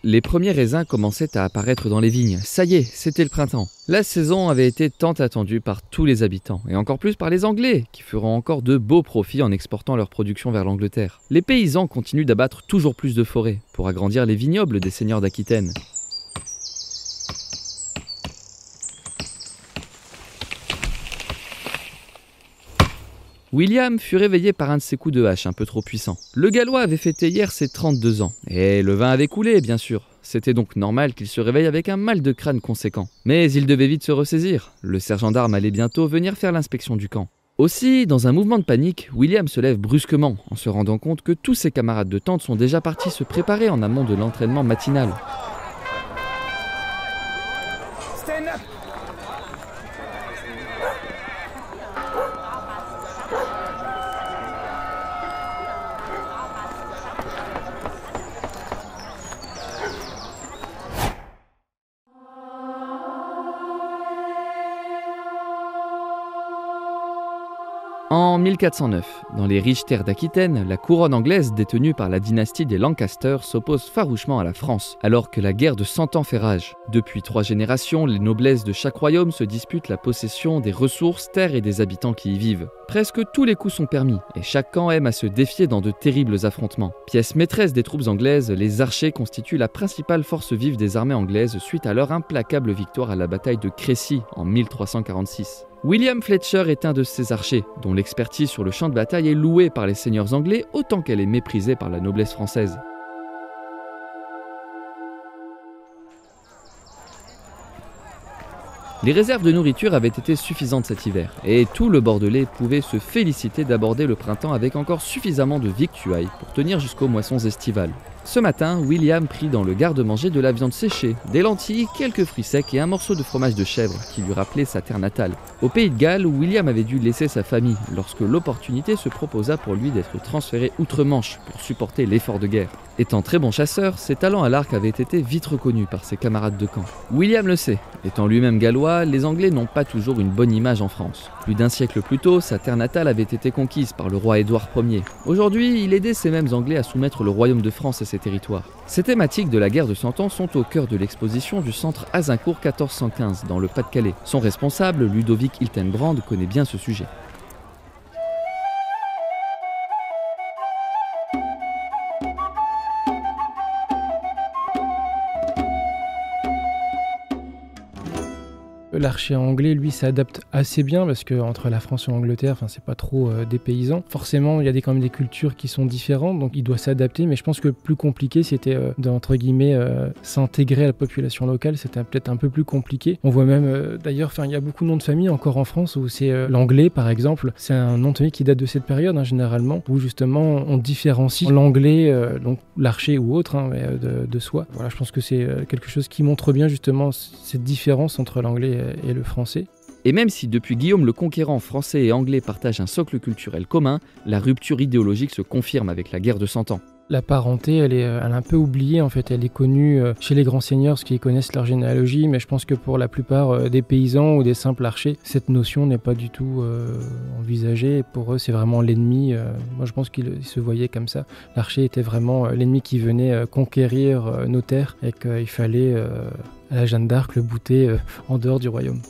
Les premiers raisins commençaient à apparaître dans les vignes. Ça y est, c'était le printemps. La saison avait été tant attendue par tous les habitants, et encore plus par les Anglais, qui feront encore de beaux profits en exportant leur production vers l'Angleterre. Les paysans continuent d'abattre toujours plus de forêts, pour agrandir les vignobles des seigneurs d'Aquitaine. William fut réveillé par un de ses coups de hache un peu trop puissants. Le Gallois avait fêté hier ses 32 ans, et le vin avait coulé, bien sûr. C'était donc normal qu'il se réveille avec un mal de crâne conséquent. Mais il devait vite se ressaisir. Le sergent d'armes allait bientôt venir faire l'inspection du camp. Aussi, dans un mouvement de panique, William se lève brusquement, en se rendant compte que tous ses camarades de tente sont déjà partis se préparer en amont de l'entraînement matinal. Stand up. En 1409, dans les riches terres d'Aquitaine, la couronne anglaise détenue par la dynastie des Lancaster s'oppose farouchement à la France, alors que la guerre de 100 ans fait rage. Depuis 3 générations, les noblesses de chaque royaume se disputent la possession des ressources, terres et des habitants qui y vivent. Presque tous les coups sont permis, et chaque camp aime à se défier dans de terribles affrontements. Pièce maîtresse des troupes anglaises, les archers constituent la principale force vive des armées anglaises suite à leur implacable victoire à la bataille de Crécy en 1346. William Fletcher est un de ces archers, dont l'expertise sur le champ de bataille est louée par les seigneurs anglais autant qu'elle est méprisée par la noblesse française. Les réserves de nourriture avaient été suffisantes cet hiver, et tout le Bordelais pouvait se féliciter d'aborder le printemps avec encore suffisamment de victuailles pour tenir jusqu'aux moissons estivales. Ce matin, William prit dans le garde-manger de la viande séchée, des lentilles, quelques fruits secs et un morceau de fromage de chèvre qui lui rappelait sa terre natale. Au Pays de Galles, William avait dû laisser sa famille lorsque l'opportunité se proposa pour lui d'être transféré outre-Manche pour supporter l'effort de guerre. Étant très bon chasseur, ses talents à l'arc avaient été vite reconnus par ses camarades de camp. William le sait, étant lui-même gallois, les Anglais n'ont pas toujours une bonne image en France. Plus d'un siècle plus tôt, sa terre natale avait été conquise par le roi Édouard Ier. Aujourd'hui, il aidait ces mêmes Anglais à soumettre le royaume de France et ses territoires. Ces thématiques de la guerre de 100 ans sont au cœur de l'exposition du centre Azincourt 1415 dans le Pas-de-Calais. Son responsable, Ludovic Hiltenbrand, connaît bien ce sujet. L'archer anglais, lui, s'adapte assez bien parce que entre la France et l'Angleterre, c'est pas trop dépaysant. Forcément, il y a quand même des cultures qui sont différentes, donc il doit s'adapter. Mais je pense que le plus compliqué, c'était d'entre guillemets s'intégrer à la population locale. C'était peut-être un peu plus compliqué. On voit même, d'ailleurs, il y a beaucoup de noms de famille encore en France où c'est l'anglais, par exemple. C'est un nom de famille qui date de cette période, généralement, où justement on différencie l'anglais, donc l'archer ou autre, de soi. Voilà, je pense que c'est quelque chose qui montre bien justement cette différence entre l'anglais et le français. Et même si depuis Guillaume le Conquérant, français et anglais partagent un socle culturel commun, la rupture idéologique se confirme avec la guerre de 100 ans. La parenté, elle est un peu oubliée en fait, elle est connue chez les grands seigneurs, ceux qui connaissent leur généalogie, mais je pense que pour la plupart des paysans ou des simples archers, cette notion n'est pas du tout envisagée. Pour eux, c'est vraiment l'ennemi. Moi, je pense qu'ils se voyaient comme ça. L'archer était vraiment l'ennemi qui venait conquérir nos terres et qu'il fallait, à la Jeanne d'Arc, le bouter en dehors du royaume.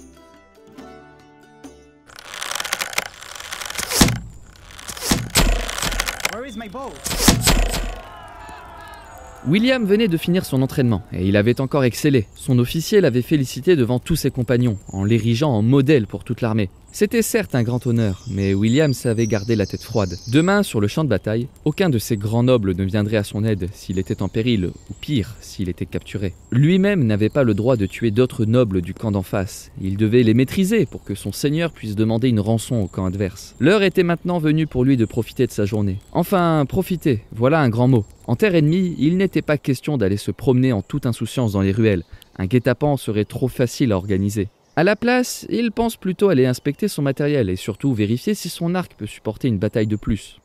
Where is my bow? William venait de finir son entraînement et il avait encore excellé. Son officier l'avait félicité devant tous ses compagnons, en l'érigeant en modèle pour toute l'armée. C'était certes un grand honneur, mais William savait garder la tête froide. Demain, sur le champ de bataille, aucun de ces grands nobles ne viendrait à son aide s'il était en péril, ou pire, s'il était capturé. Lui-même n'avait pas le droit de tuer d'autres nobles du camp d'en face. Il devait les maîtriser pour que son seigneur puisse demander une rançon au camp adverse. L'heure était maintenant venue pour lui de profiter de sa journée. Enfin, profiter, voilà un grand mot. En terre ennemie, il n'était pas question d'aller se promener en toute insouciance dans les ruelles. Un guet-apens serait trop facile à organiser. À la place, il pense plutôt aller inspecter son matériel et surtout vérifier si son arc peut supporter une bataille de plus.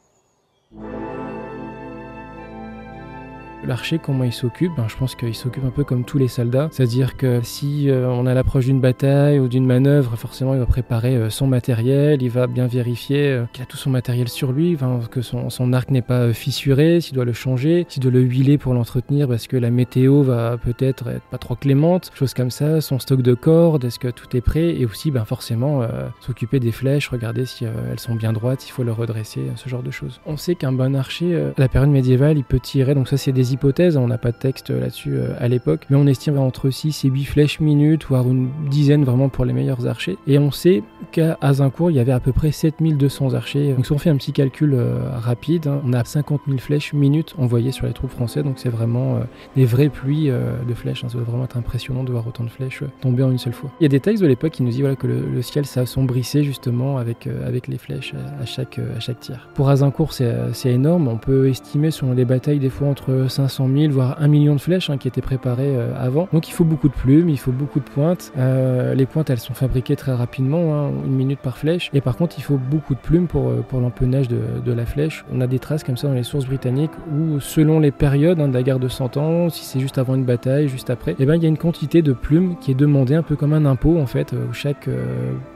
L'archer, comment il s'occupe? Je pense qu'il s'occupe un peu comme tous les soldats. C'est-à-dire que si on est à l'approche d'une bataille ou d'une manœuvre, forcément il va préparer son matériel, il va bien vérifier qu'il a tout son matériel sur lui, que son arc n'est pas fissuré, s'il doit le changer, s'il doit le huiler pour l'entretenir parce que la météo va peut-être être pas trop clémente, choses comme ça, son stock de cordes, est-ce que tout est prêt, et aussi forcément s'occuper des flèches, regarder si elles sont bien droites, il faut le redresser, ce genre de choses. On sait qu'un bon archer, à la période médiévale, il peut tirer, donc ça c'est des hypothèses, on n'a pas de texte là-dessus à l'époque, mais on estime entre 6 et 8 flèches minutes, voire une dizaine vraiment pour les meilleurs archers. Et on sait qu'à Azincourt, il y avait à peu près 7200 archers. Donc si on fait un petit calcul rapide, on a 50 000 flèches minutes envoyées sur les troupes françaises, donc c'est vraiment des vraies pluies de flèches. Ça doit vraiment être impressionnant de voir autant de flèches tomber en une seule fois. Il y a des textes de l'époque qui nous disent que le ciel s'assombrissait justement avec les flèches à chaque tir. Pour Azincourt, c'est énorme. On peut estimer selon les batailles des fois entre 500 000 voire 1 million de flèches qui étaient préparées avant. Donc il faut beaucoup de plumes, il faut beaucoup de pointes. Les pointes, elles sont fabriquées très rapidement, 1 minute par flèche. Et par contre, il faut beaucoup de plumes pour l'empennage de la flèche. On a des traces comme ça dans les sources britanniques où, selon les périodes de la guerre de 100 ans, si c'est juste avant une bataille, juste après, il y a une quantité de plumes qui est demandée un peu comme un impôt en fait, où chaque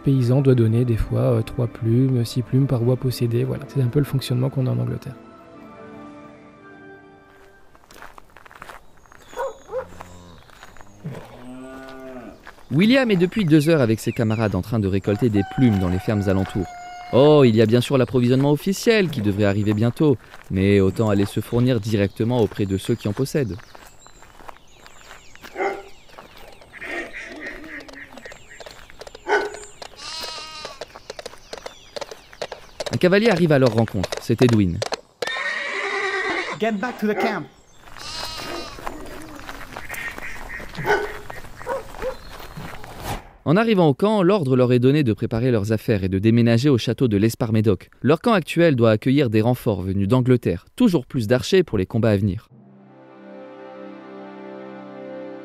paysan doit donner des fois 3 plumes, 6 plumes par bois possédé. Voilà, c'est un peu le fonctionnement qu'on a en Angleterre. William est depuis 2 heures avec ses camarades en train de récolter des plumes dans les fermes alentours. Oh, il y a bien sûr l'approvisionnement officiel qui devrait arriver bientôt, mais autant aller se fournir directement auprès de ceux qui en possèdent. Un cavalier arrive à leur rencontre, c'est Edwin. Get back to the camp. En arrivant au camp, l'ordre leur est donné de préparer leurs affaires et de déménager au château de l'Esparmédoc. Leur camp actuel doit accueillir des renforts venus d'Angleterre, toujours plus d'archers pour les combats à venir.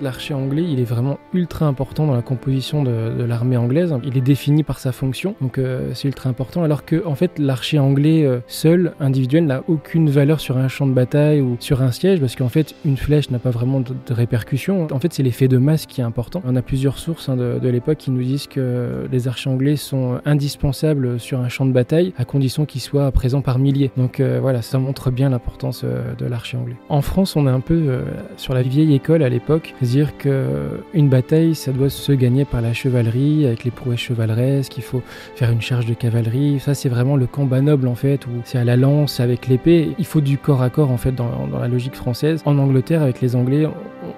L'archer anglais, il est vraiment ultra important dans la composition de l'armée anglaise. Il est défini par sa fonction, donc c'est ultra important. Alors que, en fait, l'archer anglais seul, individuel, n'a aucune valeur sur un champ de bataille ou sur un siège, parce qu'en fait, une flèche n'a pas vraiment de répercussions. En fait, c'est l'effet de masse qui est important. On a plusieurs sources de l'époque qui nous disent que les archers anglais sont indispensables sur un champ de bataille, à condition qu'ils soient présents par milliers. Donc voilà, ça montre bien l'importance de l'archer anglais. En France, on est un peu sur la vieille école à l'époque. C'est-à-dire qu'une bataille, ça doit se gagner par la chevalerie, avec les prouesses chevaleresques, qu'il faut faire une charge de cavalerie. Ça, c'est vraiment le combat noble, en fait, où c'est à la lance, avec l'épée. Il faut du corps à corps, en fait, dans la logique française. En Angleterre, avec les Anglais,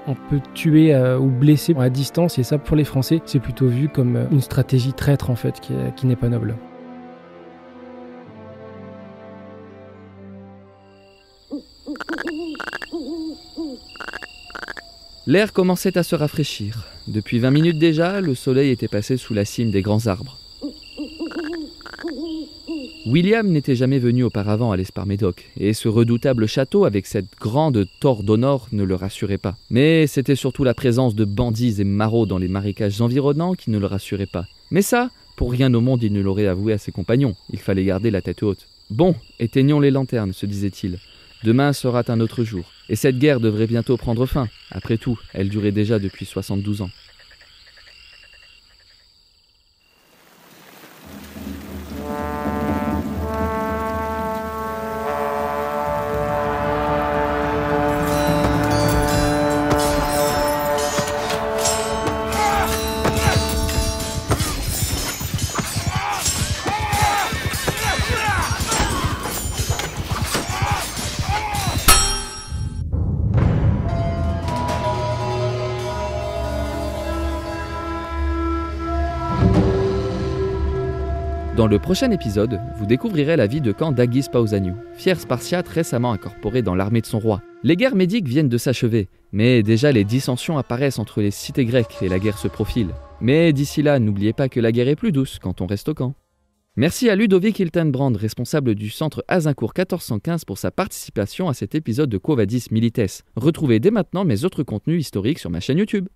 on peut tuer ou blesser à distance, et ça, pour les Français, c'est plutôt vu comme une stratégie traître, en fait, qui n'est pas noble. L'air commençait à se rafraîchir. Depuis 20 minutes déjà, le soleil était passé sous la cime des grands arbres. William n'était jamais venu auparavant à l'Esparmédoc, et ce redoutable château avec cette grande tour d'honneur ne le rassurait pas. Mais c'était surtout la présence de bandits et marauds dans les marécages environnants qui ne le rassurait pas. Mais ça, pour rien au monde il ne l'aurait avoué à ses compagnons, il fallait garder la tête haute. Bon, éteignons les lanternes, se disait-il. Demain sera un autre jour, et cette guerre devrait bientôt prendre fin. Après tout, elle durait déjà depuis 72 ans. Dans le prochain épisode, vous découvrirez la vie de camp d'Agis Pausaniou, fier Spartiate récemment incorporé dans l'armée de son roi. Les guerres médiques viennent de s'achever, mais déjà les dissensions apparaissent entre les cités grecques et la guerre se profile. Mais d'ici là, n'oubliez pas que la guerre est plus douce quand on reste au camp. Merci à Ludovic Hiltenbrand, responsable du centre Azincourt 1415 pour sa participation à cet épisode de Quo Vadis Milites. Retrouvez dès maintenant mes autres contenus historiques sur ma chaîne YouTube.